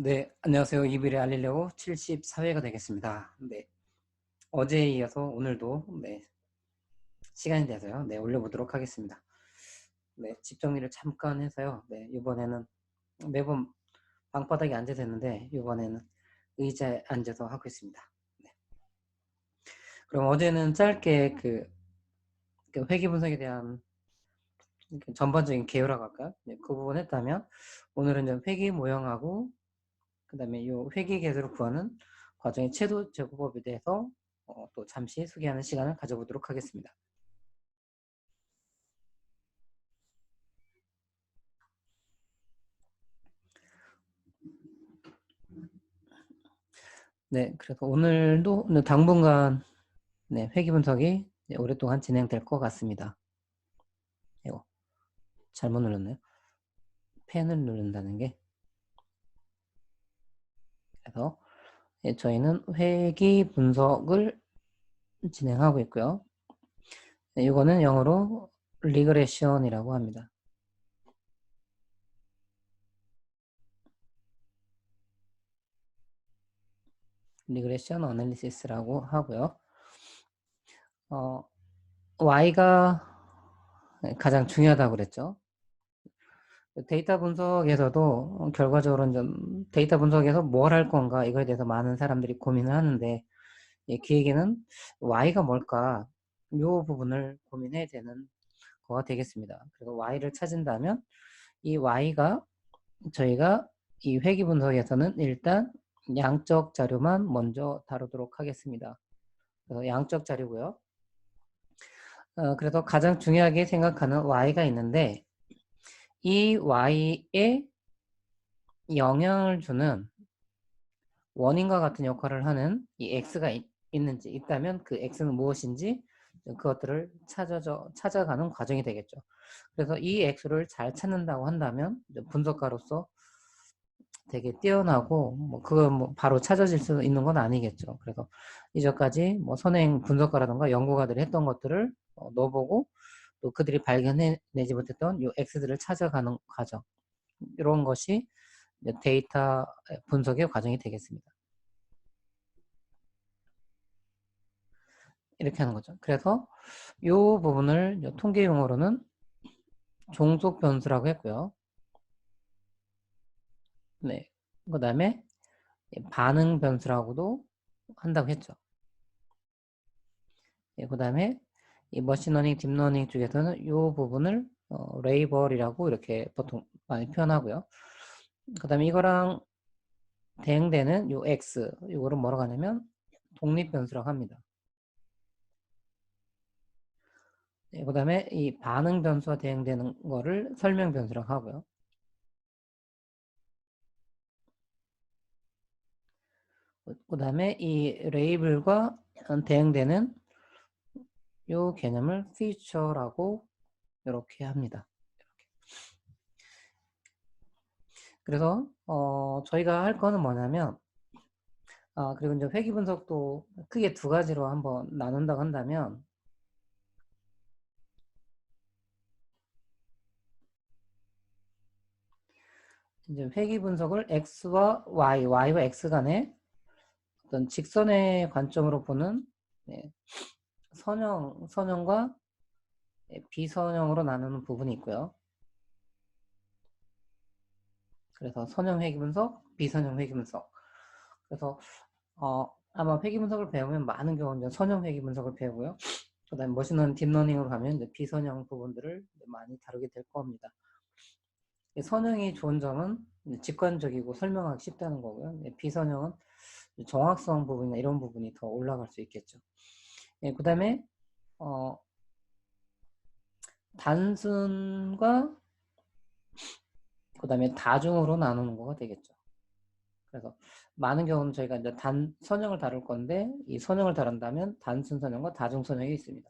네, 안녕하세요. 이불을 알리려고 74회가 되겠습니다. 네, 어제에 이어서 오늘도 시간이 돼서요. 올려보도록 하겠습니다. 집 정리를 잠깐 해서요. 이번에는 매번 방바닥에 앉아서 했는데 이번에는 의자에 앉아서 하고 있습니다. 네. 그럼 어제는 짧게 그 회귀 분석에 대한 전반적인 개요라고 할까요? 그 부분 했다면 오늘은 좀 회귀 모형하고 그 다음에 이 회귀 계수를 구하는 과정의 채도 제곱법에 대해서 또 잠시 소개하는 시간을 가져보도록 하겠습니다. 네, 그래서 오늘도 당분간 회귀 분석이 오랫동안 진행될 것 같습니다. 이거 잘못 눌렀네요. 펜을 누른다는 게. 그래서 저희는 회귀 분석을 진행하고 있고요. 이거는 영어로 리그레션이라고 합니다. 리그레션 어널리시스라고 하고요. Y가 가장 중요하다고 그랬죠. 데이터 분석에서도 결과적으로는 좀 데이터 분석에서 뭘 할 건가 이거에 대해서 많은 사람들이 고민을 하는데 기획에는 Y가 뭘까 이 부분을 고민해야 되는 거가 되겠습니다. 그래서 Y를 찾은다면 이 Y가 저희가 이 회귀 분석에서는 일단 양적 자료만 먼저 다루도록 하겠습니다. 그래서 양적 자료고요. 그래서 가장 중요하게 생각하는 Y가 있는데 이 Y에 영향을 주는 원인과 같은 역할을 하는 이 X가 있는지 있다면 그 X는 무엇인지 그것들을 찾아가는 과정이 되겠죠. 그래서 이 X를 잘 찾는다고 한다면 분석가로서 되게 뛰어나고 그거 바로 찾아질 수 있는 건 아니겠죠. 그래서 이전까지 선행 분석가라든가 연구가들이 했던 것들을 넣어보고 또 그들이 발견해내지 못했던 이 X들을 찾아가는 과정 이런 것이 데이터 분석의 과정이 되겠습니다. 이렇게 하는 거죠. 그래서 이 부분을 통계 용어로는 종속 변수라고 했고요. 네. 그 다음에 반응 변수라고도 한다고 했죠. 그 다음에 이 머신러닝, 딥러닝 쪽에서는 이 부분을 레이벌이라고 이렇게 보통 많이 표현하고요. 그 다음에 이거랑 대응되는 요 X, 이거를 뭐라고 하냐면 독립 변수라고 합니다. 그 다음에 이 반응 변수와 대응되는 거를 설명 변수라고 하고요. 그 다음에 이 레이블과 대응되는 이 개념을 feature라고 이렇게 합니다. 그래서 저희가 할 거는 뭐냐면 그리고 이제 회귀 분석도 크게 두 가지로 한번 나눈다고 한다면 이제 회귀 분석을 X와 Y, Y와 X 간의 어떤 직선의 관점으로 보는 선형과 비선형으로 나누는 부분이 있고요. 그래서 선형 회귀 분석, 비선형 회귀 분석. 그래서 아마 회귀 분석을 배우면 많은 경우 이제 선형 회귀 분석을 배우고요. 그다음에 머신러닝, 딥러닝으로 가면 이제 비선형 부분들을 많이 다루게 될 겁니다. 선형이 좋은 점은 직관적이고 설명하기 쉽다는 거고요. 비선형은 정확성 부분이나 이런 부분이 더 올라갈 수 있겠죠. 그 다음에 단순과 그 다음에 다중으로 나누는 거가 되겠죠. 그래서 많은 경우는 저희가 이제 선형을 다룰 건데 이 선형을 다룬다면 단순 선형과 다중 선형이 있습니다.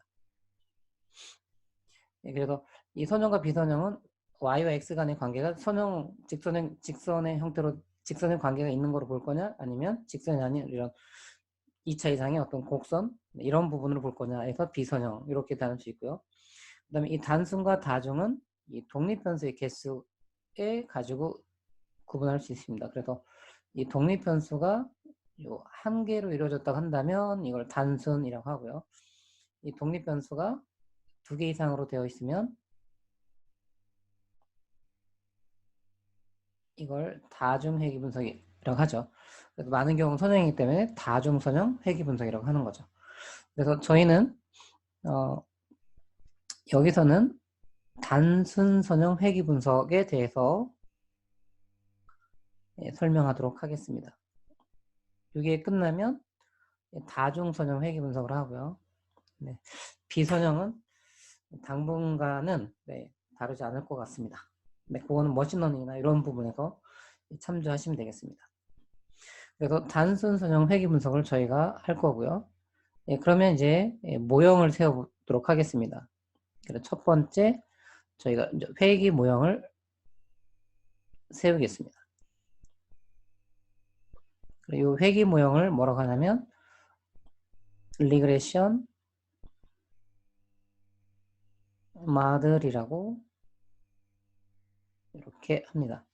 그래서 이 선형과 비선형은 Y와 X 간의 관계가 선형, 직선의 형태로 직선의 관계가 있는 거로 볼 거냐 아니면 직선이 아닌 이런 2차 이상의 어떤 곡선 이런 부분으로 볼 거냐 해서 비선형 이렇게 나눌 수 있고요. 그 다음에 이 단순과 다중은 이 독립변수의 개수에 가지고 구분할 수 있습니다. 그래서 이 독립 변수가 요 한 개로 이루어졌다고 한다면 이걸 단순이라고 하고요. 이 독립 변수가 두 개 이상으로 되어 있으면 이걸 다중 회귀 분석이라고 하죠. 그래서 많은 경우 선형이기 때문에 다중 선형 회귀 분석이라고 하는 거죠. 그래서 저희는 여기서는 단순 선형 회귀 분석에 대해서 설명하도록 하겠습니다. 이게 끝나면 다중 선형 회귀 분석을 하고요. 네, 비선형은 당분간은 다루지 않을 것 같습니다. 네, 그거는 머신러닝이나 이런 부분에서 참조하시면 되겠습니다. 그래서 단순 선형 회귀 분석을 저희가 할 거고요. 그러면 이제 모형을 세워보도록 하겠습니다. 그래서 첫 번째 저희가 회귀 모형을 세우겠습니다. 이 회귀 모형을 뭐라고 하냐면 리그레션 마들이라고 이렇게 합니다.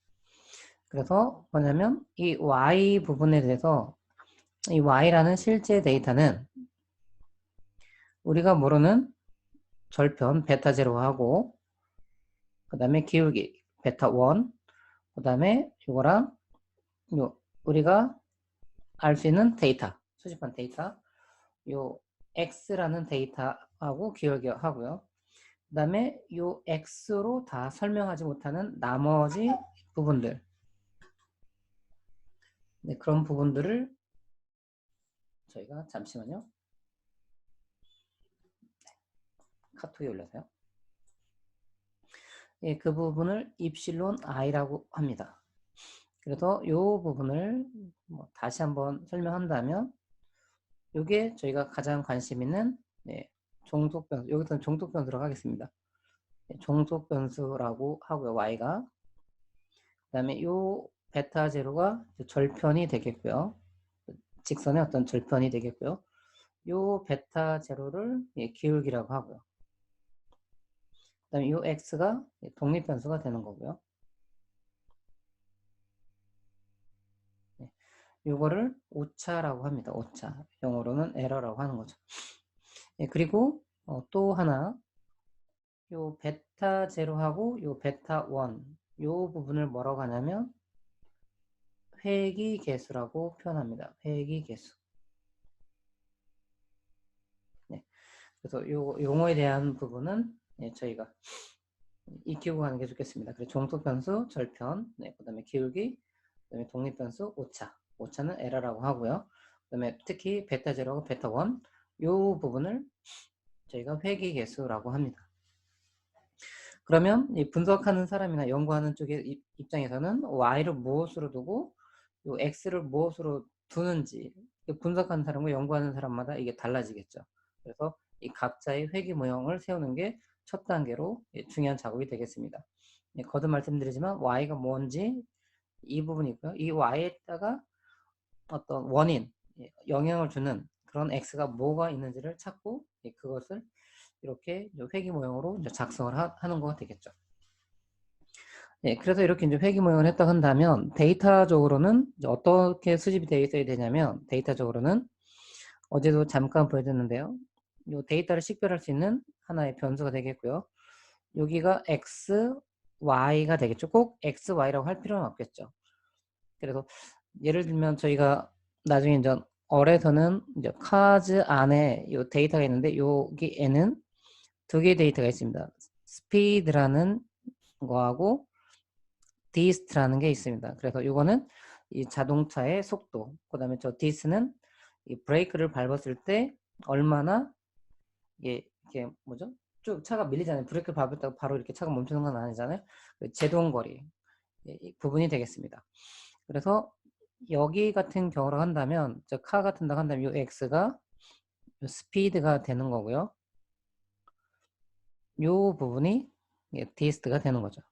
그래서 뭐냐면 이 y 부분에 대해서 이 y라는 실제 데이터는 우리가 모르는 절편 베타 제로하고 그 다음에 기울기 베타 1, 그 다음에 이거랑 우리가 알 수 있는 데이터, 수집한 데이터, 요 x라는 데이터하고 기울기하고요. 그 다음에 요 x로 다 설명하지 못하는 나머지 부분들, 네, 그런 부분들을 저희가 잠시만요. 카톡에 올려서요. 예, 그 부분을 입실론 i라고 합니다. 그래서 이 부분을 다시 한번 설명한다면 이게 저희가 가장 관심 있는 종속 변수, 여기서는 종속 변수라고 하겠습니다. 종속 변수라고 하고요, y가. 그 다음에 이 베타 제로가 절편이 되겠고요. 직선의 어떤 절편이 되겠고요. 이 베타 제로를 기울기라고 하고요. 그 다음에 이 x가 독립 변수가 되는 거고요. 이거를 오차라고 합니다. 오차. 영어로는 에러라고 하는 거죠. 그리고 또 하나 요 베타 제로하고 요 베타 1, 요 부분을 뭐라고 하냐면 회귀 계수라고 표현합니다. 회귀 계수. 네. 그래서 요 용어에 대한 부분은 저희가 익히고 가는 게 좋겠습니다. 그래서 종속 변수 절편, 그 다음에 기울기, 그 다음에 독립 변수 오차. 오차는 에러라고 하고요. 그 다음에 특히 베타 제로하고 베타 1, 요 부분을 저희가 회귀 계수라고 합니다. 그러면 이 분석하는 사람이나 연구하는 쪽의 입장에서는 y를 무엇으로 두고 요 x를 무엇으로 두는지 분석하는 사람과 연구하는 사람마다 이게 달라지겠죠. 그래서 이 각자의 회귀 모형을 세우는 게 첫 단계로 중요한 작업이 되겠습니다. 거듭 말씀드리지만 y가 뭔지 이 부분이고요. 이 y에다가 어떤 원인, 영향을 주는 그런 x가 뭐가 있는지를 찾고 그것을 이렇게 회귀 모형으로 작성을 하는 거가 되겠죠. 그래서 이렇게 이제 회귀 모형을 했다 한다면 데이터적으로는 어떻게 수집이 되어 있어야 되냐면 데이터적으로는 어제도 잠깐 보여줬는데요. 이 데이터를 식별할 수 있는 하나의 변수가 되겠고요. 여기가 x, y가 되겠죠. 꼭 x, y라고 할 필요는 없겠죠. 그래서 예를 들면 저희가 나중에 이제 얼에서는 이제 카즈 안에 이 데이터가 있는데 여기에는 두 개의 데이터가 있습니다. 스피드라는 거하고 디스트라는 게 있습니다. 그래서 이거는 이 자동차의 속도, 그 다음에 저 디스는 이 브레이크를 밟았을 때 얼마나 이게 뭐죠? 쭉 차가 밀리잖아요. 브레이크를 밟았다고 바로 이렇게 차가 멈추는 건 아니잖아요. 제동거리 이 부분이 되겠습니다. 그래서 여기 같은 경우로 한다면 저 카 같은다 한다면 이 x가 스피드가 되는 거고요. 이 부분이 디스트가 되는 거죠.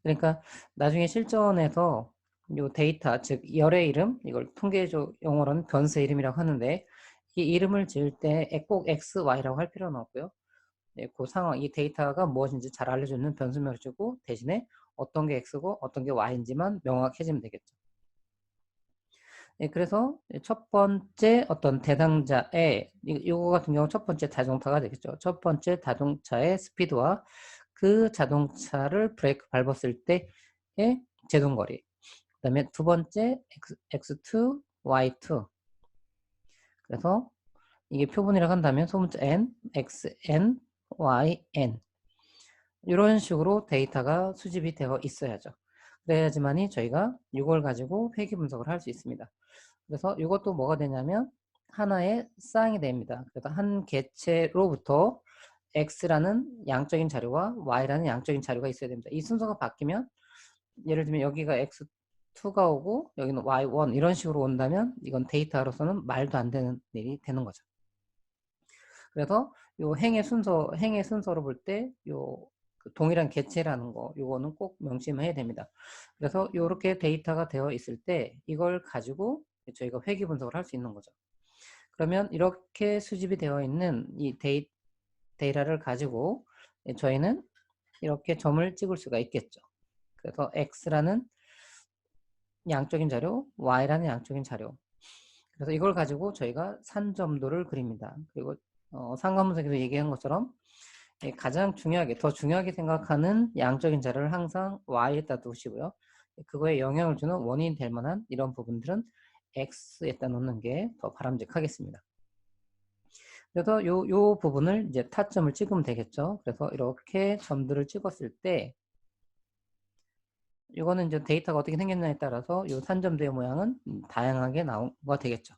그러니까 나중에 실전에서 이 데이터, 즉 열의 이름, 이걸 통계적 용어로는 변수의 이름이라고 하는데 이 이름을 지을 때 꼭 x, y라고 할 필요는 없고요. 그 상황, 이 데이터가 무엇인지 잘 알려주는 변수명을 주고 대신에 어떤 게 x고 어떤 게 y인지만 명확해지면 되겠죠. 그래서 첫 번째 어떤 대상자의 이거 같은 경우 첫 번째 자동차가 되겠죠. 첫 번째 자동차의 스피드와 그 자동차를 브레이크 밟았을 때의 제동거리. 그다음에 두 번째 x2, y2. 그래서 이게 표본이라고 한다면 소문자 n, xn, yn 이런 식으로 데이터가 수집이 되어 있어야죠. 그래야지만이 저희가 이걸 가지고 회귀 분석을 할 수 있습니다. 그래서 이것도 뭐가 되냐면 하나의 쌍이 됩니다. 그래서 한 개체로부터 x라는 양적인 자료와 y라는 양적인 자료가 있어야 됩니다. 이 순서가 바뀌면 예를 들면 여기가 x2가 오고 여기는 y1 이런 식으로 온다면 이건 데이터로서는 말도 안 되는 일이 되는 거죠. 그래서 요 행의 순서로 볼 때 요 동일한 개체라는 거 요거는 꼭 명심해야 됩니다. 그래서 이렇게 데이터가 되어 있을 때 이걸 가지고 저희가 회귀 분석을 할 수 있는 거죠. 그러면 이렇게 수집이 되어 있는 이 데이터를 가지고 저희는 이렇게 점을 찍을 수가 있겠죠. 그래서 x라는 양적인 자료, y라는 양적인 자료. 그래서 이걸 가지고 저희가 산점도를 그립니다. 그리고 상관분석에서 얘기한 것처럼 가장 중요하게, 더 중요하게 생각하는 양적인 자료를 항상 y에다 두시고요. 그거에 영향을 주는 원인이 될 만한 이런 부분들은 x에다 놓는 게 더 바람직하겠습니다. 그래서 요 부분을 이제 타점을 찍으면 되겠죠. 그래서 이렇게 점들을 찍었을 때 이거는 이제 데이터가 어떻게 생겼냐에 따라서 요 산점도의 모양은 다양하게 나오가 되겠죠.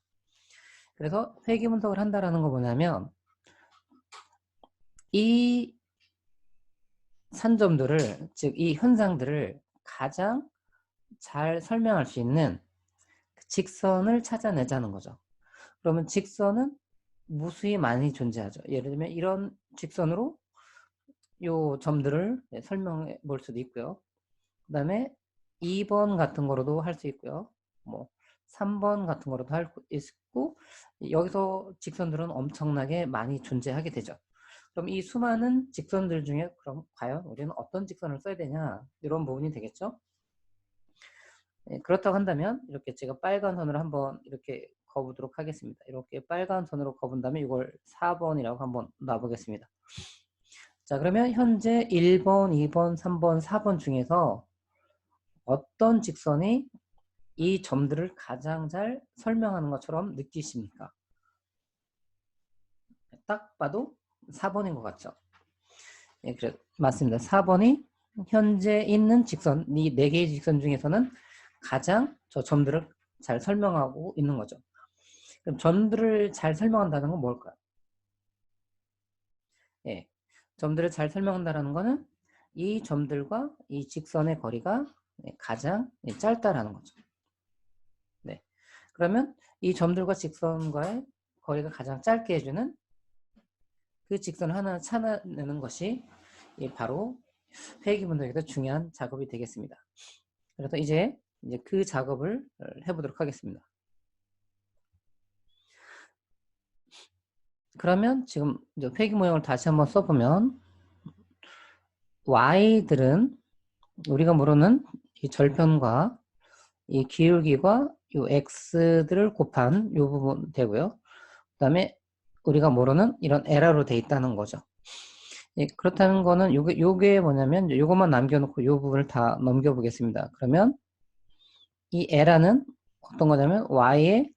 그래서 회귀 분석을 한다라는 거 뭐냐면 이 산점들을 즉 이 현상들을 가장 잘 설명할 수 있는 직선을 찾아내자는 거죠. 그러면 직선은 무수히 많이 존재하죠. 예를 들면 이런 직선으로 요 점들을 설명해 볼 수도 있고요. 그 다음에 2번 같은 거로도 할 수 있고요. 뭐 3번 같은 거로도 할 수 있고 여기서 직선들은 엄청나게 많이 존재하게 되죠. 그럼 이 수많은 직선들 중에 그럼 과연 우리는 어떤 직선을 써야 되냐 이런 부분이 되겠죠. 그렇다고 한다면 이렇게 제가 빨간 선으로 한번 이렇게 그어보도록 하겠습니다. 이렇게 빨간 선으로 그어본 다음에 이걸 4번이라고 한번 놔보겠습니다. 자, 그러면 현재 1번, 2번, 3번, 4번 중에서 어떤 직선이 이 점들을 가장 잘 설명하는 것처럼 느끼십니까? 딱 봐도 4번인 것 같죠? 예, 그래, 맞습니다. 4번이 현재 있는 직선, 이 4개의 직선 중에서는 가장 저 점들을 잘 설명하고 있는 거죠. 그럼 점들을 잘 설명한다는 건 뭘까요? 예, 점들을 잘 설명한다는 거는 이 점들과 이 직선의 거리가 가장 짧다라는 거죠. 네. 그러면 이 점들과 직선과의 거리가 가장 짧게 해주는 그 직선 하나 찾아내는 것이 바로 회귀 분석에서 중요한 작업이 되겠습니다. 그래서 이제 그 작업을 해보도록 하겠습니다. 그러면 지금 회귀 모형을 다시 한번 써보면 y들은 우리가 모르는 이 절편과 이 기울기와 이 x들을 곱한 이 부분 되고요. 그 다음에 우리가 모르는 이런 에러로 돼 있다는 거죠. 예, 그렇다는 거는 요게 뭐냐면 요것만 남겨놓고 요 부분을 다 넘겨보겠습니다. 그러면 이 에러는 어떤 거냐면 y의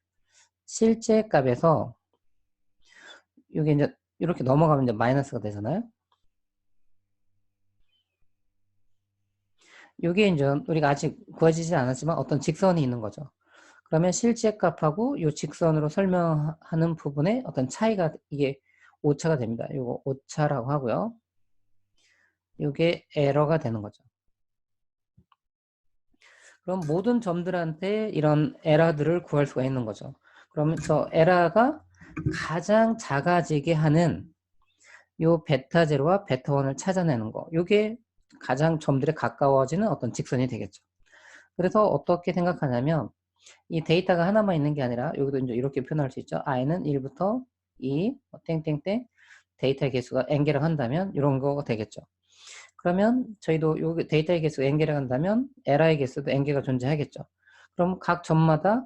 실제 값에서 이게 이제 이렇게 넘어가면 이제 마이너스가 되잖아요. 이게 이제 우리가 아직 구해지지 않았지만 어떤 직선이 있는 거죠. 그러면 실제 값하고 이 직선으로 설명하는 부분에 어떤 차이가 이게 오차가 됩니다. 이거 오차라고 하고요. 이게 에러가 되는 거죠. 그럼 모든 점들한테 이런 에러들을 구할 수가 있는 거죠. 그러면서 에러가 가장 작아지게 하는 요 베타 제로와 베타 원을 찾아내는 거. 이게 가장 점들에 가까워지는 어떤 직선이 되겠죠. 그래서 어떻게 생각하냐면 이 데이터가 하나만 있는 게 아니라 여기도 이제 이렇게 표현할 수 있죠. i는 1부터 2 땡땡땡 데이터의 개수가 n개라고 한다면 이런 거가 되겠죠. 그러면 저희도 요 데이터의 개수가 n개라고 한다면 li의 개수도 n개가 존재하겠죠. 그럼 각 점마다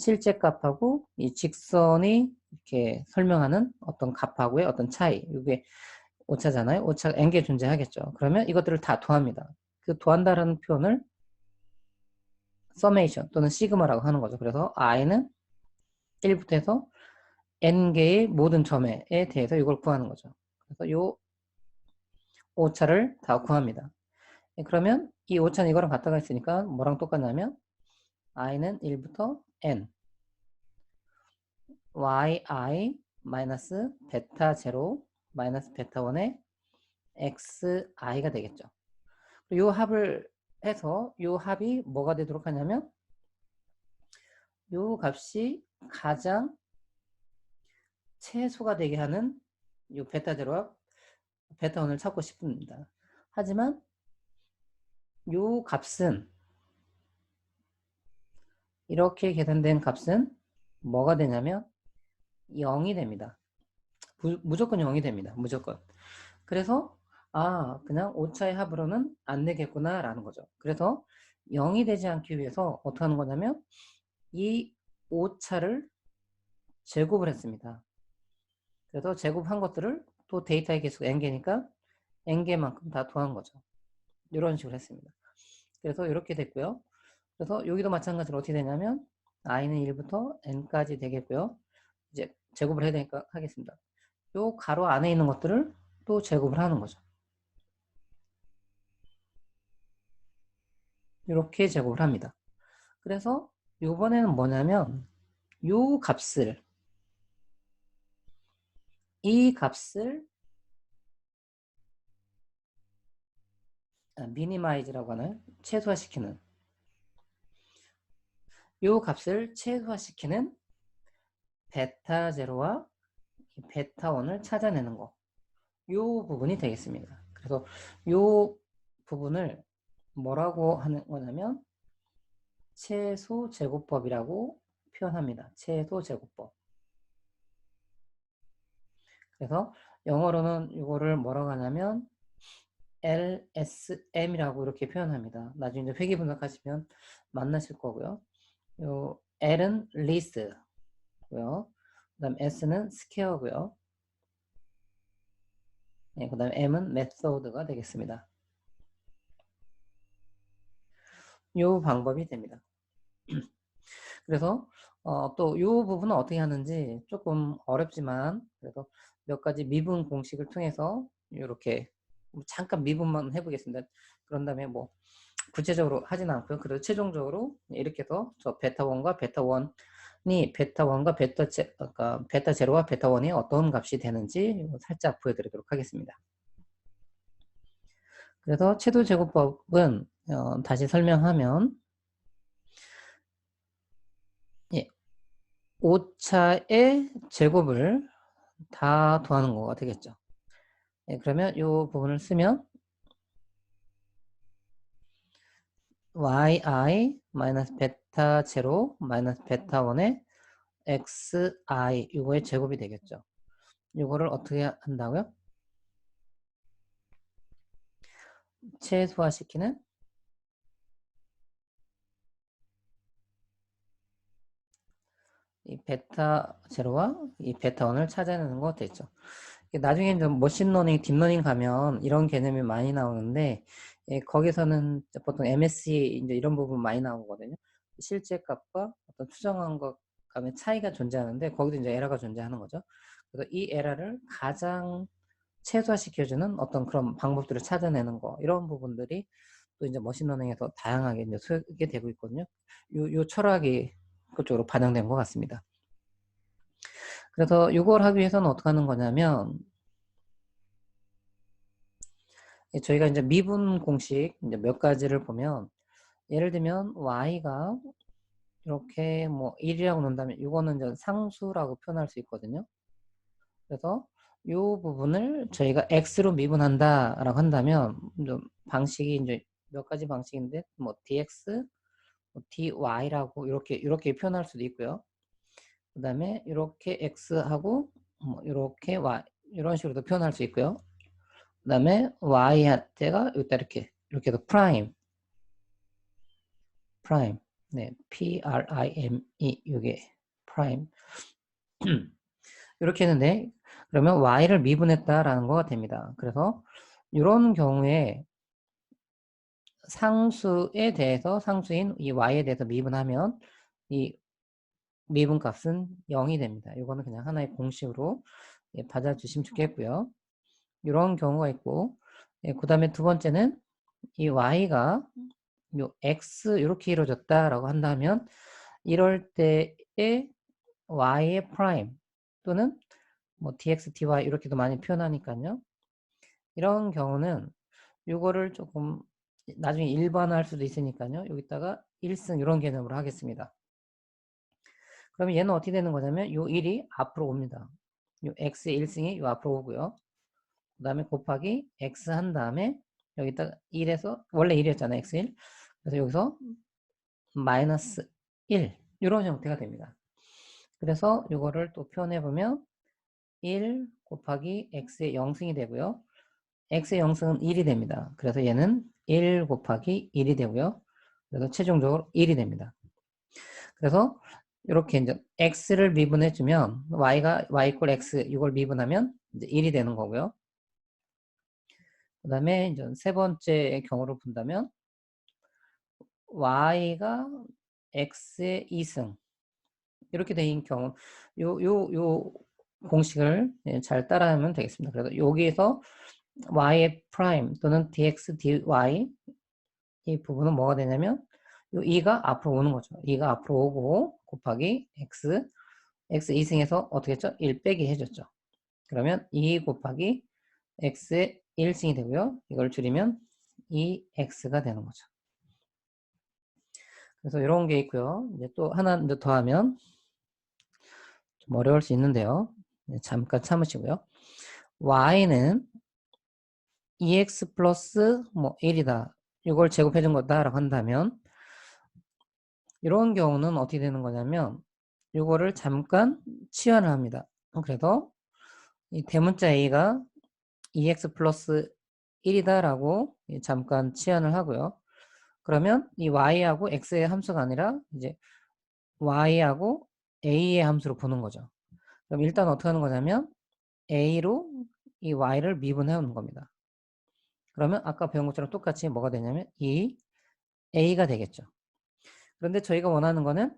실제 값하고 이 직선이 이렇게 설명하는 어떤 값하고의 어떤 차이. 이게 오차잖아요. 오차 n개 존재하겠죠. 그러면 이것들을 다 더합니다. 그 더한다라는 표현을 서메이션 또는 시그마라고 하는 거죠. 그래서 i는 1부터 해서 n개의 모든 점에 대해서 이걸 구하는 거죠. 그래서 요 오차를 다 구합니다. 그러면 이 오차는 이거랑 같다가 있으니까 뭐랑 똑같냐면 i는 1부터 n yi 마이너스 베타 제로 마이너스 베타 1의 xi가 되겠죠. 이 합을 해서 이 합이 뭐가 되도록 하냐면 이 값이 가장 최소가 되게 하는 이 베타 제로와 베타 1을 찾고 싶습니다. 하지만 이 값은 이렇게 계산된 값은 뭐가 되냐면 0이 됩니다. 무조건 0이 됩니다. 무조건. 그래서 그냥 오차의 합으로는 안 되겠구나 라는 거죠. 그래서 0이 되지 않기 위해서 어떻게 하는 거냐면 이 오차를 제곱을 했습니다. 그래서 제곱한 것들을 또 데이터의 개수가 n개니까 n개만큼 다 더한 거죠. 이런 식으로 했습니다. 그래서 이렇게 됐고요. 그래서 여기도 마찬가지로 어떻게 되냐면 i는 1부터 n까지 되겠고요. 이제 제곱을 해야 되니까 하겠습니다. 요 가로 안에 있는 것들을 또 제곱을 하는 거죠. 이렇게 제곱을 합니다. 그래서 이번에는 뭐냐면 요 값을 이 값을 미니마이즈라고 하나요? 최소화시키는 요 값을 최소화시키는 베타 제로와 베타 1을 찾아내는 거. 요 부분이 되겠습니다. 그래서 요 부분을 뭐라고 하는 거냐면 최소 제곱법이라고 표현합니다. 최소 제곱법. 그래서 영어로는 이거를 뭐라고 하냐면 LSM이라고 이렇게 표현합니다. 나중에 이제 회계 분석하시면 만나실 거고요. 요 L은 리스고요. 그 다음 S는 스퀘어고요. 네, 그 다음 M은 메소드가 되겠습니다. 요 방법이 됩니다. 그래서 또 이 부분은 어떻게 하는지 조금 어렵지만 그래도 몇 가지 미분 공식을 통해서 이렇게 잠깐 미분만 해보겠습니다. 그런 다음에 뭐 구체적으로 하진 않고요. 그래도 최종적으로 이렇게 해서 저 베타 1과 베타 1이 베타 1과 그러니까 베타 제로와 베타 1이 어떤 값이 되는지 살짝 보여드리도록 하겠습니다. 그래서 최도 제곱법은 다시 설명하면 예, 오차의 제곱을 다 더하는 거가 되겠죠. 예, 그러면 이 부분을 쓰면 yi 마이너스 베타 제로 마이너스 베타 1의 xi 이거의 제곱이 되겠죠. 이거를 어떻게 한다고요? 최소화시키는 이 베타 제로와 이 베타 1을 찾아내는 거 되죠. 나중에 좀 머신러닝, 딥러닝 가면 이런 개념이 많이 나오는데 예, 거기서는 보통 MSE 이제 이런 부분 많이 나오거든요. 실제 값과 어떤 추정한 것 간의 차이가 존재하는데 거기도 이제 에러가 존재하는 거죠. 그래서 이 에러를 가장 최소화시켜주는 어떤 그런 방법들을 찾아내는 거 이런 부분들이 또 이제 머신러닝에서 다양하게 이제 소개되고 있거든요. 요 철학이 그쪽으로 반영된 것 같습니다. 그래서 이걸 하기 위해서는 어떻게 하는 거냐면 저희가 이제 미분 공식 이제 몇 가지를 보면 예를 들면 y가 이렇게 뭐 1이라고 놓는다면 이거는 이제 상수라고 표현할 수 있거든요. 그래서 이 부분을 저희가 x로 미분한다라고 한다면 좀 방식이 이제 몇 가지 방식인데 뭐 dx, 뭐 dy라고 이렇게 표현할 수도 있고요. 그 다음에 이렇게 x하고 뭐 이렇게 y 이런 식으로도 표현할 수 있고요. 그 다음에 y한테가 여기다 이렇게 해서 프라임 네, prime 이게 prime 이렇게 했는데 그러면 y를 미분했다라는 거가 됩니다. 그래서 이런 경우에 상수에 대해서 상수인 이 y에 대해서 미분하면 이 미분값은 0이 됩니다. 이거는 그냥 하나의 공식으로 받아주시면 좋겠고요. 이런 경우가 있고 그 다음에 두 번째는 이 y가 요 x 이렇게 이루어졌다라고 한다면 이럴 때에 y의 프라임 또는 뭐 dx, dy 이렇게도 많이 표현하니까요. 이런 경우는 이거를 조금 나중에 일반화할 수도 있으니까요. 여기다가 1승 이런 개념으로 하겠습니다. 그러면 얘는 어떻게 되는 거냐면 요 1이 앞으로 옵니다. 요 x의 1승이 요 앞으로 오고요. 그 다음에 곱하기 x 한 다음에 여기다가 1에서 원래 1이었잖아요. x1. 그래서 여기서 마이너스 1 이런 형태가 됩니다. 그래서 이거를 또 표현해보면 1 곱하기 x의 0승이 되고요. x의 0승은 1이 됩니다. 그래서 얘는 1 곱하기 1이 되고요. 그래서 최종적으로 1이 됩니다. 그래서 이렇게 이제 x를 미분해주면 y가 y 이퀄 x 이걸 미분하면 이제 1이 되는 거고요. 그 다음에 이제 세 번째 경우를 본다면 y가 x의 2승 이렇게 된 경우 요 공식을 잘 따라하면 되겠습니다. 그래서 여기에서 y의 프라임 또는 dx, dy 이 부분은 뭐가 되냐면 요 2가 앞으로 오는 거죠. 2가 앞으로 오고 곱하기 x 2승에서 어떻게 했죠? 1 빼기 해줬죠. 그러면 2 곱하기 x의 1승이 되고요. 이걸 줄이면 2x가 되는 거죠. 그래서 이런 게 있고요. 이제 또 하나 더 하면 좀 어려울 수 있는데요. 잠깐 참으시고요. y는 2x 플러스 뭐 1이다. 이걸 제곱해 준 거다라고 한다면 이런 경우는 어떻게 되는 거냐면 이거를 잠깐 치환을 합니다. 그래서 이 대문자 a가 2x 플러스 1이다라고 잠깐 치환을 하고요. 그러면 이 y하고 x의 함수가 아니라 이제 y하고 a의 함수로 보는 거죠. 그럼 일단 어떻게 하는 거냐면 a로 이 y를 미분해 오는 겁니다. 그러면 아까 배운 것처럼 똑같이 뭐가 되냐면 이 a가 되겠죠. 그런데 저희가 원하는 거는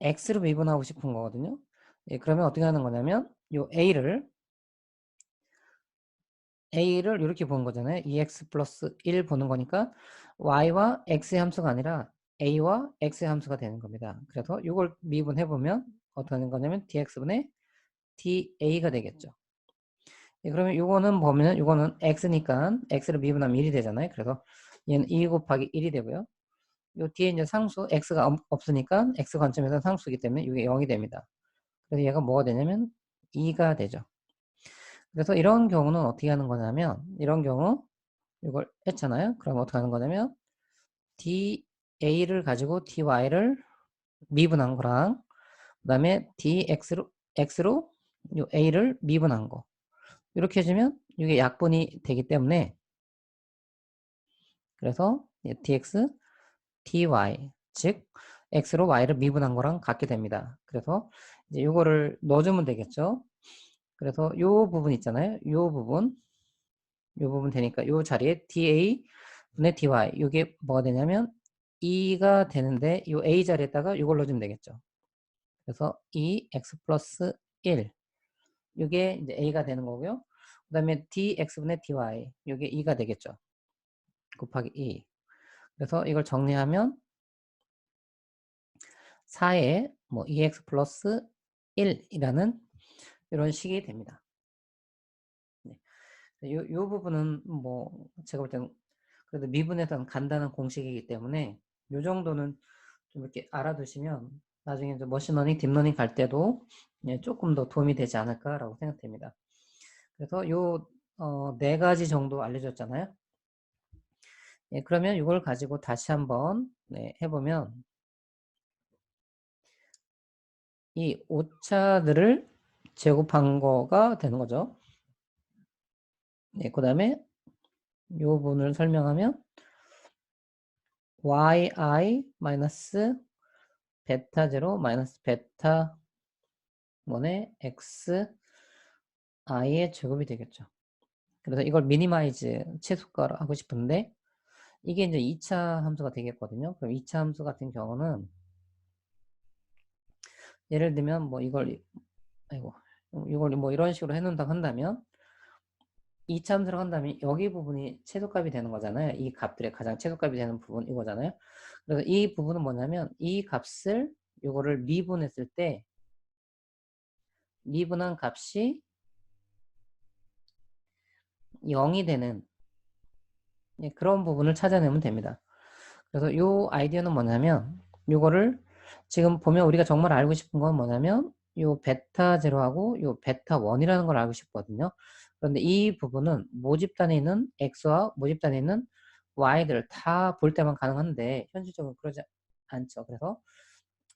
x로 미분하고 싶은 거거든요. 그러면 어떻게 하는 거냐면 이 a를 이렇게 보는 거잖아요. 2x 플러스 1 보는 거니까 y와 x의 함수가 아니라 a와 x의 함수가 되는 겁니다. 그래서 이걸 미분해 보면 어떻게 하는 거냐면 dx분의 da가 되겠죠. 그러면 이거는 보면 이거는 x니까 x를 미분하면 1이 되잖아요. 그래서 얘는 2 곱하기 1이 되고요. 요 뒤에 이제 상수 x가 없으니까 x 관점에서 상수이기 때문에 이게 0이 됩니다. 그래서 얘가 뭐가 되냐면 2가 되죠. 그래서 이런 경우는 어떻게 하는 거냐면 이런 경우 이걸 했잖아요. 그럼 어떻게 하는 거냐면 da를 가지고 dy를 미분한 거랑 그 다음에 x로 요 a를 미분한 거 이렇게 해주면 이게 약분이 되기 때문에 그래서 dx, dy 즉 x로 y를 미분한 거랑 같게 됩니다. 그래서 이제 이거를 넣어주면 되겠죠. 그래서 요 부분 있잖아요. 요 부분 되니까 요 자리에 da 분의 dy 이게 뭐가 되냐면 2가 되는데 요 a 자리에다가 이걸 넣어주면 되겠죠. 그래서 2x 플러스 1 이게 이제 a가 되는 거고요. 그 다음에 dx분의 dy 이게 2가 되겠죠. 곱하기 2 그래서 이걸 정리하면 4에 뭐 2x 플러스 1이라는 이런 식이 됩니다. 네. 요 부분은 뭐 제가 볼 때는 그래도 미분에서는 간단한 공식이기 때문에 요 정도는 좀 이렇게 알아두시면 나중에 이제 머신러닝, 딥러닝 갈 때도 조금 더 도움이 되지 않을까라고 생각됩니다. 그래서 요 네 가지 정도 알려줬잖아요. 그러면 이걸 가지고 다시 한번 해보면 이 오차들을 제곱한 거가 되는 거죠. 그 다음에 요 부분을 설명하면 yi 마이너스 베타 제로 마이너스 베타 1의 xi의 제곱이 되겠죠. 그래서 이걸 미니마이즈 최소가로 하고 싶은데 이게 이제 2차 함수가 되겠거든요. 그럼 2차 함수 같은 경우는 예를 들면 뭐 이걸 아이고 이걸 뭐 이런 식으로 해놓는다고 한다면 2차 함수로 한다면 여기 부분이 최소값이 되는 거잖아요. 이 값들의 가장 최소값이 되는 부분 이거잖아요. 그래서 이 부분은 뭐냐면 이 값을 요거를 미분했을 때 미분한 값이 0이 되는 그런 부분을 찾아내면 됩니다. 그래서 요 아이디어는 뭐냐면 요거를 지금 보면 우리가 정말 알고 싶은 건 뭐냐면 요 베타 제로하고 요 베타 1이라는 걸 알고 싶거든요. 그런데 이 부분은 모집단에 있는 x와 모집단에 있는 y들을 다 볼 때만 가능한데 현실적으로 그러지 않죠. 그래서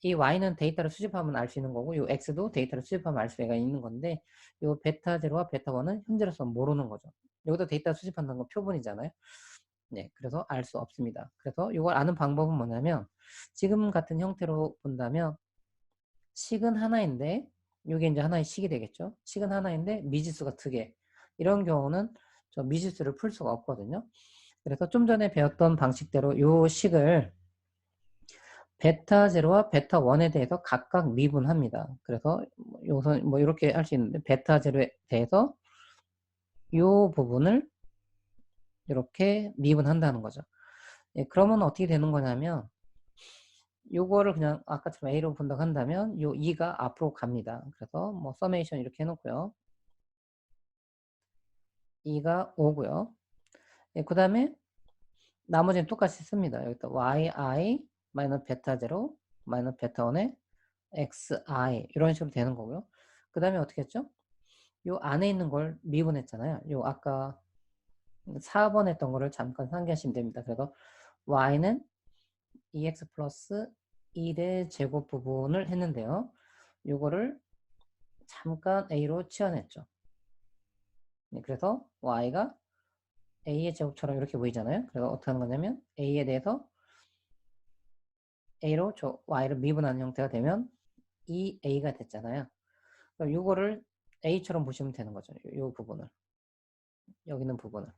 이 y는 데이터를 수집하면 알 수 있는 거고 요 x도 데이터를 수집하면 알 수가 있는 건데 요 베타 제로와 베타 1은 현재로서 모르는 거죠. 여기다 데이터 수집한다는 건 표본이잖아요. 네, 그래서 알 수 없습니다. 그래서 이걸 아는 방법은 뭐냐면 지금 같은 형태로 본다면 식은 하나인데 이게 이제 하나의 식이 되겠죠. 식은 하나인데 미지수가 2개. 이런 경우는 저 미지수를 풀 수가 없거든요. 그래서 좀 전에 배웠던 방식대로 이 식을 베타 제로와 베타 1에 대해서 각각 미분합니다. 그래서 요선 뭐 이렇게 할 수 있는데 베타 제로에 대해서 이 부분을 이렇게 미분한다는 거죠. 예, 그러면 어떻게 되는 거냐면 요거를 그냥 아까처럼 A로 분다고 한다면 요 2가 앞으로 갑니다. 그래서 뭐 서메이션 이렇게 해놓고요. 2가 오고요. 예, 그 다음에 나머지는 똑같이 씁니다. 여기다 yi 마이너스 베타 제로 마이너스 베타 1의 xi 이런 식으로 되는 거고요. 그 다음에 어떻게 했죠? 요 안에 있는 걸 미분했잖아요. 요 아까 4번 했던 거를 잠깐 상기하시면 됩니다. 그래서 y는 2x 플러스 1의 제곱 부분을 했는데요. 요거를 잠깐 a로 치환했죠. 네, 그래서 y가 a의 제곱처럼 이렇게 보이잖아요. 그래서 어떻게 하는 거냐면 a에 대해서 a로 y를 미분하는 형태가 되면 2a가 됐잖아요. 그럼 요거를 a처럼 보시면 되는 거죠. 요 부분을. 여기 있는 부분을.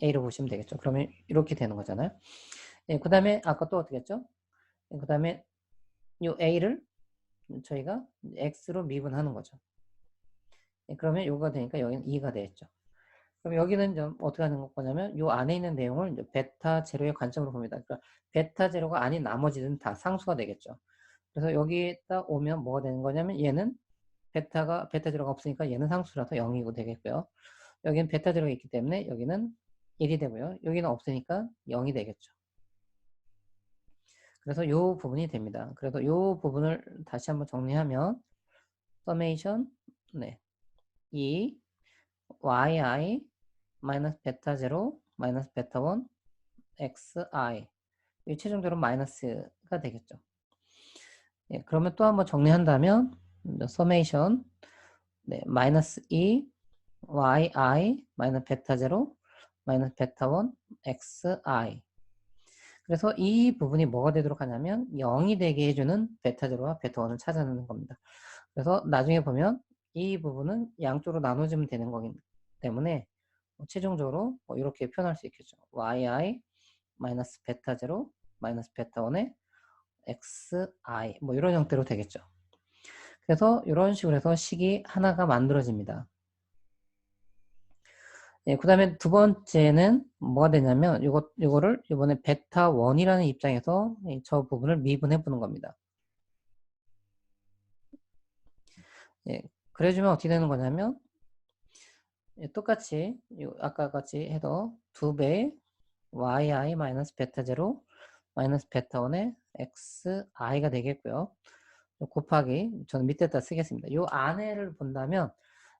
a로 보시면 되겠죠. 그러면 이렇게 되는 거잖아요. 네, 그 다음에 아까 또 어떻게 했죠? 네, 그 다음에 요 a를 저희가 x로 미분하는 거죠. 네, 그러면 요거가 되니까 여기는 2가 되겠죠. 그럼 여기는 좀 어떻게 하는 거냐면 요 안에 있는 내용을 이제 베타 제로의 관점으로 봅니다. 그러니까 베타 제로가 아닌 나머지는 다 상수가 되겠죠. 그래서 여기에다 오면 뭐가 되는 거냐면 얘는 베타 제로가 없으니까 얘는 상수라서 0이고 되겠고요. 여기는 베타 제로가 있기 때문에 여기는 1이 되고요. 여기는 없으니까 0이 되겠죠. 그래서 요 부분이 됩니다. 그래서 요 부분을 다시 한번 정리하면 서메이션 네. 2 yi 마이너스 베타 제로 마이너스 베타 1 xi 이 최종적으로 마이너스가 되겠죠. 예, 그러면 또 한번 정리한다면 서메이션 네, 마이너스 2 yi 마이너스 베타 제로 마이너스 베타 1 xi 그래서 이 부분이 뭐가 되도록 하냐면 0이 되게 해주는 베타 제로와 베타 1을 찾아내는 겁니다. 그래서 나중에 보면 이 부분은 양쪽으로 나눠주면 되는 거기 때문에 최종적으로 이렇게 표현할 수 있겠죠. yi 마이너스 베타 제로 마이너스 베타 1의 xi 뭐 이런 형태로 되겠죠. 그래서 이런 식으로 해서 식이 하나가 만들어집니다. 예, 그 다음에 두 번째는 뭐가 되냐면 요거를 이번에 베타 1이라는 입장에서 저 부분을 미분해 보는 겁니다. 예, 그래주면 어떻게 되는 거냐면 예, 똑같이 아까 같이 해도 2배 yi 마이너스 베타 제로 마이너스 베타 1의 xi가 되겠고요. 곱하기 저는 밑에다 쓰겠습니다. 이 안에를 본다면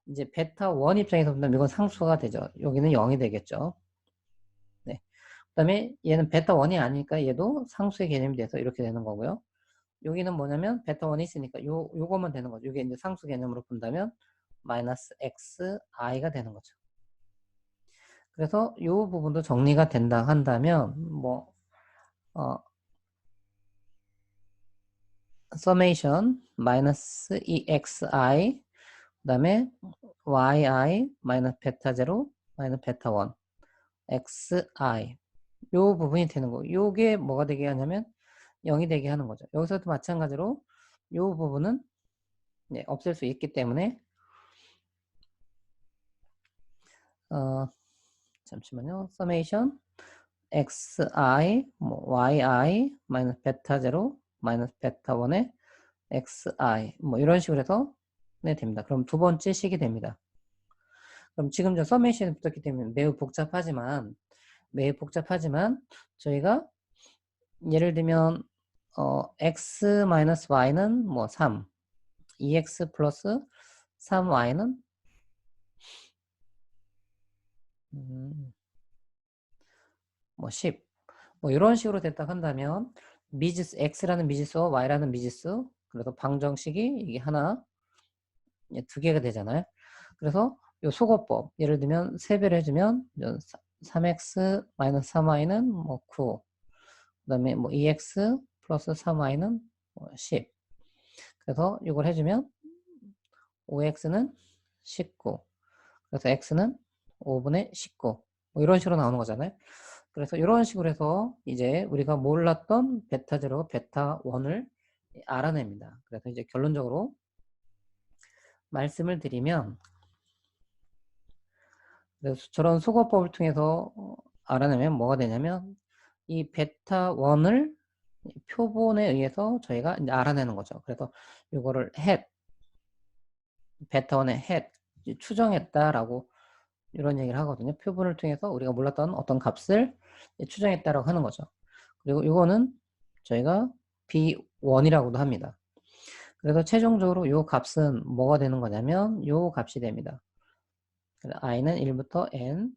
이제 베타 1 입장에서 본다면 이건 상수가 되죠. 여기는 0이 되겠죠. 네. 그 다음에 얘는 베타 1이 아니니까 얘도 상수의 개념이 돼서 이렇게 되는 거고요. 여기는 뭐냐면 베타 1이 있으니까 요거만 되는 거죠. 이게 이제 상수 개념으로 본다면 마이너스 xi가 되는 거죠. 그래서 이 부분도 정리가 된다 한다면 뭐 summation 마이너스 EXI 그다음에 YI 마이너스 베타 0 마이너스 베타 1 XI 요 부분이 되는 거. 요게 뭐가 되게 하냐면 0이 되게 하는 거죠. 여기서도 마찬가지로 요 부분은 네, 없앨 수 있기 때문에 잠시만요. summation xi 뭐 yi 마이너스 베타 0 마이너스 베타 1의 xi 뭐 이런 식으로 해서 네, 됩니다. 그럼 두 번째 식이 됩니다. 그럼 지금 저 서메이션이 붙었기 때문에 매우 복잡하지만 저희가 예를 들면 x-y는 뭐 3, 2x 플러스 3y는 뭐 10. 뭐 이런 식으로 됐다 한다면 미지수 x라는 미지수와 y라는 미지수 그래서 방정식이 이게 하나, 두 개가 되잖아요. 그래서 요 소거법 예를 들면 세배를 해주면 3x 마이너스 3y는 뭐 9. 그다음에 뭐 2x 플러스 3y는 뭐 10. 그래서 이걸 해주면 5x는 19. 그래서 x는 5분의 19. 뭐 이런 식으로 나오는 거잖아요. 그래서 이런 식으로 해서 이제 우리가 몰랐던 베타 0, 베타 1을 알아냅니다. 그래서 이제 결론적으로 말씀을 드리면 그래서 저런 소거법을 통해서 알아내면 뭐가 되냐면 이 베타 1을 표본에 의해서 저희가 이제 알아내는 거죠. 그래서 이거를 베타 1의 추정했다라고 이런 얘기를 하거든요. 표본을 통해서 우리가 몰랐던 어떤 값을 추정했다라고 하는 거죠. 그리고 이거는 저희가 B1이라고도 합니다. 그래서 최종적으로 이 값은 뭐가 되는 거냐면 이 값이 됩니다. i는 1부터 n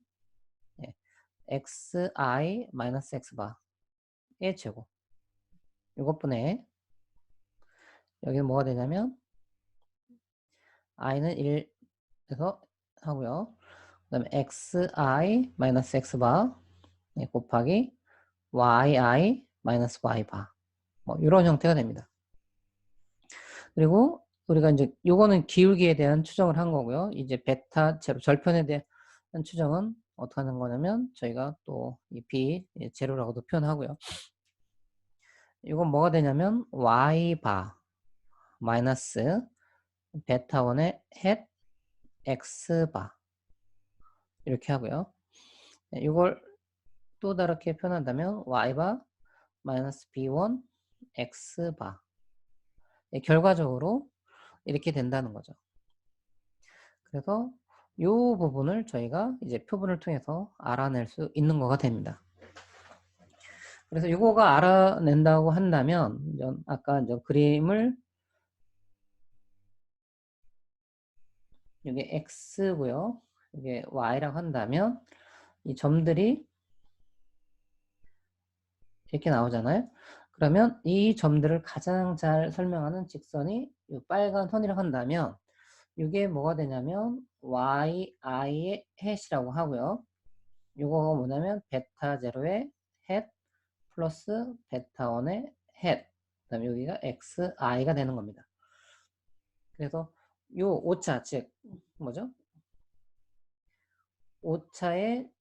xi 마이너스 x바의 제곱. 이것분에 여기는 뭐가 되냐면 i는 1에서 하고요. 그 다음에 xi 마이너스 x바 곱하기 yi 마이너스 y바 뭐 이런 형태가 됩니다. 그리고 우리가 이제 요거는 기울기에 대한 추정을 한 거고요. 이제 베타 제로 절편에 대한 추정은 어떻게 하는 거냐면 저희가 또 이 b 제로라고도 표현하고요. 이건 뭐가 되냐면 y바 마이너스 베타 1의 x바 이렇게 하고요. 이걸 또 다르게 표현한다면 y바 마이너스 b1 x바 결과적으로 이렇게 된다는 거죠. 그래서 이 부분을 저희가 이제 표본을 통해서 알아낼 수 있는 거가 됩니다. 그래서 이거가 알아낸다고 한다면 아까 이제 그림을 이게 x고요. 이게 y라고 한다면 이 점들이 이렇게 나오잖아요. 그러면 이 점들을 가장 잘 설명하는 직선이 이 빨간 선이라고 한다면 이게 뭐가 되냐면 yi의 햇이라고 하고요. 이거가 뭐냐면 베타 제로의 햇 플러스 베타 1의 햇 그다음에 여기가 xi가 되는 겁니다. 그래서 요 오차 즉 뭐죠? 오차의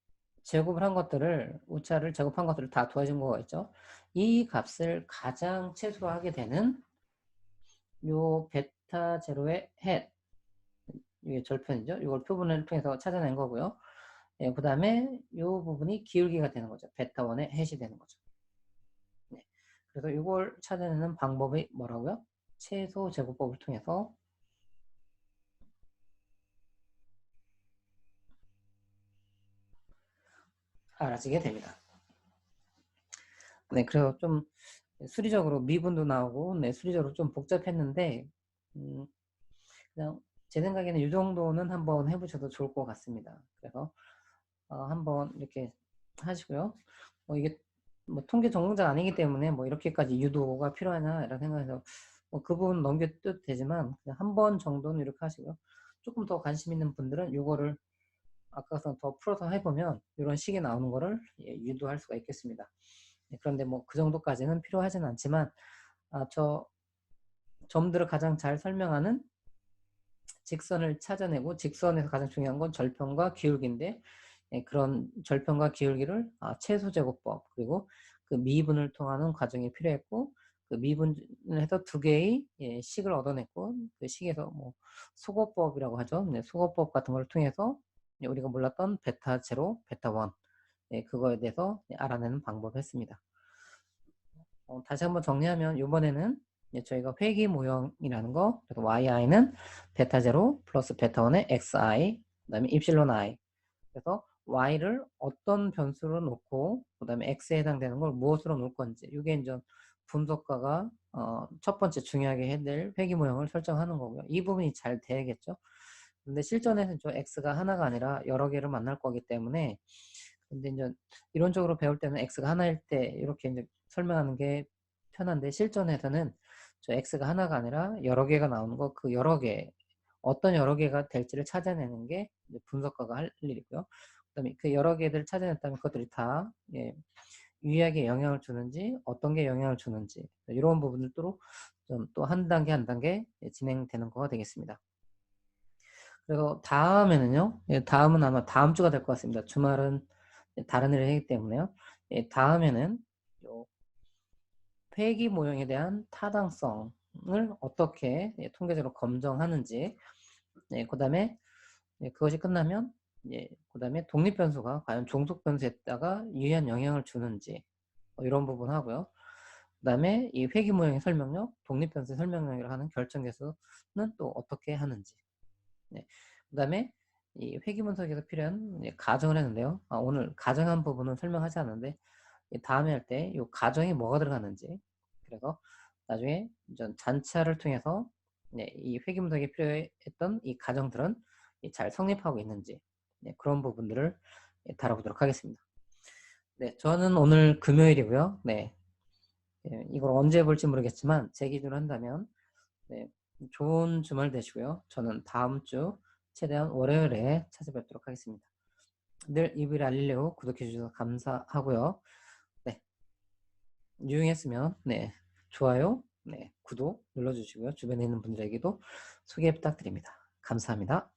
제곱을 한 것들을 오차를 제곱한 것들을 다 더해준 거가 있죠. 이 값을 가장 최소로 하게 되는 요 베타 제로의 햇 이게 절편이죠. 이걸 표본을 통해서 찾아낸 거고요. 예, 그 다음에 이 부분이 기울기가 되는 거죠. 베타 1의 햇이 되는 거죠. 네. 그래서 이걸 찾아내는 방법이 뭐라고요? 최소 제곱법을 통해서 알아지게 됩니다. 네, 그래서 좀 수리적으로 미분도 나오고, 네, 수리적으로 좀 복잡했는데, 그냥 제 생각에는 이 정도는 한번 해보셔도 좋을 것 같습니다. 그래서 한번 이렇게 하시고요. 이게 뭐 통계 전공자 아니기 때문에 뭐 이렇게까지 유도가 필요하냐 이런 생각해서 그 부분 넘겨도 되지만 그냥 한 번 정도는 이렇게 하시고요. 조금 더 관심 있는 분들은 이거를 아까처럼 더 풀어서 해보면 이런 식이 나오는 거를 유도할 수가 있겠습니다. 그런데 뭐 그 정도까지는 필요하진 않지만 저 점들을 가장 잘 설명하는 직선을 찾아내고, 직선에서 가장 중요한 건 절편과 기울기인데, 그런 절편과 기울기를 최소제곱법 그리고 그 미분을 통하는 과정이 필요했고, 그 미분을 해서 두 개의 식을 얻어냈고, 그 식에서 뭐 소거법이라고 하죠. 소거법 같은 걸 통해서 우리가 몰랐던 베타 제로, 베타 원, 그거에 대해서 알아내는 방법이었습니다. 다시 한번 정리하면 이번에는 저희가 회귀 모형이라는 거, 그래서 yi는 베타 제로 플러스 베타 1의 xi, 그 다음에 입실론 i, 그래서 y를 어떤 변수로 놓고 그 다음에 x에 해당되는 걸 무엇으로 놓을 건지, 이게 이제 분석가가 첫 번째 중요하게 해야 될 회귀 모형을 설정하는 거고요. 이 부분이 잘 돼야겠죠. 근데 실전에서는 저 x가 하나가 아니라 여러 개를 만날 거기 때문에, 근데 이제 이론적으로 배울 때는 x가 하나일 때 이렇게 이제 설명하는 게 편한데, 실전에서는 저 x가 하나가 아니라 여러 개가 나오는 거, 그 여러 개, 어떤 여러 개가 될지를 찾아내는 게 이제 분석가가 할 일이고요. 그다음에 그 여러 개들 찾아냈다면 그것들이 다 유의하게 영향을 주는지, 어떤 게 영향을 주는지, 이런 부분들도 좀 또 한 단계 한 단계 진행되는 거가 되겠습니다. 그래서 다음에는요, 다음은 아마 다음 주가 될 것 같습니다. 주말은 다른 일을 하기 때문에요. 다음에는 회귀 모형에 대한 타당성을 어떻게 통계적으로 검증하는지, 그 다음에 그것이 끝나면 그 다음에 독립변수가 과연 종속변수에다가 유의한 영향을 주는지, 이런 부분 하고요. 그 다음에 이 회귀 모형의 설명력, 독립변수 설명력이라고 하는 결정계수는 또 어떻게 하는지, 그 다음에 이 회귀 분석에서 필요한 가정을 했는데요. 오늘 가정한 부분은 설명하지 않는데, 다음에 할 때 이 가정에 뭐가 들어가는지, 그래서 나중에 잔차를 통해서 이 회귀 분석에 필요했던 이 가정들은 잘 성립하고 있는지, 그런 부분들을 다뤄보도록 하겠습니다. 네, 저는 오늘 금요일이고요. 네, 이걸 언제 볼지 모르겠지만 제 기준으로 한다면 좋은 주말 되시고요. 저는 다음 주 최대한 월요일에 찾아뵙도록 하겠습니다. 늘 이브를 알리려고 구독해 주셔서 감사하고요. 네, 유용했으면 좋아요, 구독 눌러주시고요. 주변에 있는 분들에게도 소개 부탁드립니다. 감사합니다.